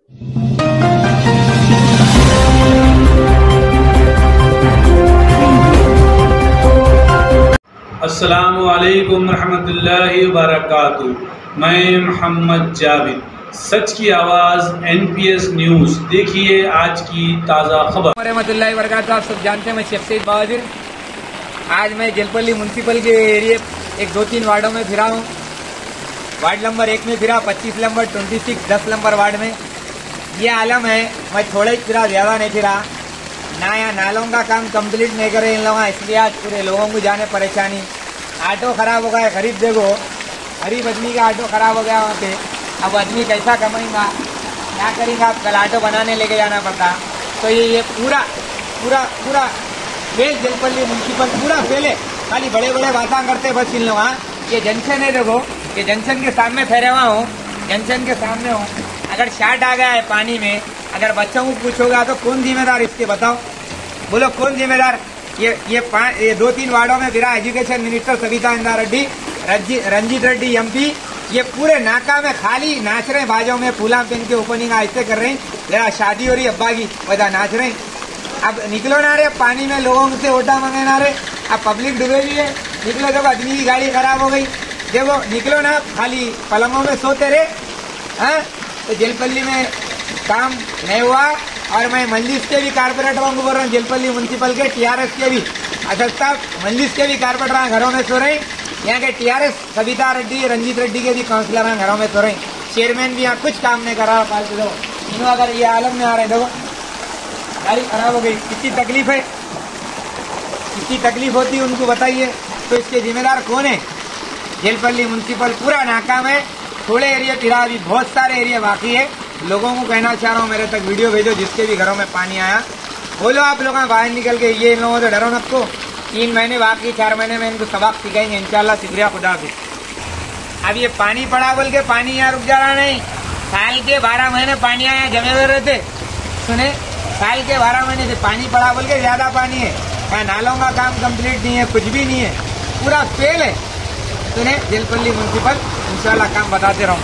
अस्सलामु अलैकुम रहमतुल्लाहि व बरकातुहू। मैं मोहम्मद जावेद, सच की आवाज़ NPS न्यूज़। देखिए आज की ताज़ा खबर। रहमतुल्लाहि व बरकातुहू। आप सब जानते हैं मैं शेख सईद बहादुर। आज मैं जलपल्ली म्यूनसिपल के एरिया 1-2-3 वार्डों में फिरा हूँ। वार्ड नंबर 1 में फिरा, 25 नंबर, 26, 10 नंबर वार्ड में। ये आलम है, मैं थोड़ा ही फिरा, ज़्यादा नहीं फिरा ना। यहाँ नालों का काम कंप्लीट नहीं करे इन लोगों, इसलिए आज पूरे लोगों को जाने परेशानी। ऑटो खराब हो गया, गरीब देखो, गरीब आदमी का ऑटो खराब हो गया वहाँ पे। अब आदमी कैसा कमाएगा, क्या करेगा? कल ऑटो बनाने लेके जाना पड़ता। तो ये पूरा पूरा पूरा फेल, जलपल्ली म्यूनसिपल पूरा फेल है। खाली बड़े बड़े बातें करते बस इन लोग। ये जंक्शन है, देखो ये जंक्शन के सामने ठहरे हुआ हूँ, जंक्शन के सामने हूँ। अगर शार्ट आ गया है पानी में, अगर बच्चों को पूछोगा तो कौन जिम्मेदार इसके, बताओ, बोलो कौन जिम्मेदार? ये 2-3 वार्डों में फिरा। Education minister Savita Indra Reddy, Ranjith Reddy MP, ये पूरे नाका में खाली नाच रहे, बाजों में फूला पहन के ओपनिंग ऐसे कर रहे हैं, जरा शादी हो रही अब्बा की, वैसा नाच रहे हैं। अब निकलो ना रे, पानी में लोगों से ओटा मंगे ना रे। अब पब्लिक डूबेगी है, निकलो। देखो आदमी की गाड़ी खराब हो गई, देखो निकलो ना, खाली पलंगों में सोते रहे। हाँ, तो जलपल्ली में काम नहीं हुआ। और मैं मंजिस के भी कारपोरेटरों को बोल रहा हूँ, जलपल्ली म्यूनसिपल के TRS के भी असल साहब, मंजिस के भी कारपोरेटर घरों में सो रहे हैं। यहाँ के TRS सविता रेड्डी, रंजीत रेड्डी के भी काउंसिलर घरों में सो रहे हैं। चेयरमैन भी यहाँ कुछ काम नहीं कर रहा। फालतू दो इन अगर ये आलम में आ रहे हैं, देखो गाड़ी खराब हो गई, कितनी तकलीफ है, कितनी तकलीफ होती है उनको बताइए। तो इसके जिम्मेदार कौन है? जलपल्ली म्यूनसिपल पूरा नाकाम है। थोड़े एरिया फिरा, अभी बहुत सारे एरिया बाकी है। लोगों को कहना चाह रहा हूँ, मेरे तक वीडियो भेजो जिसके भी घरों में पानी आया, बोलो आप लोग बाहर निकल के। ये इन लोगों से डरो न आपको। 3 महीने बाकी, 4 महीने में इनको सबक सिखाएंगे इंशाल्लाह। शुक्रिया खुदा हाफिज़। अब ये पानी पड़ा बोल के पानी यहाँ रुक जा रहा नहीं। साल के 12 महीने पानी यहाँ जमे हुए रहते, सुने, साल के 12 महीने से पानी पड़ा बोल के ज्यादा पानी है। यहाँ नालों का काम कंप्लीट नहीं है, कुछ भी नहीं है, पूरा फेल है। सुने, जलपल्ली म्यूनसिपल इंशाल्लाह काम बताते रहूँ।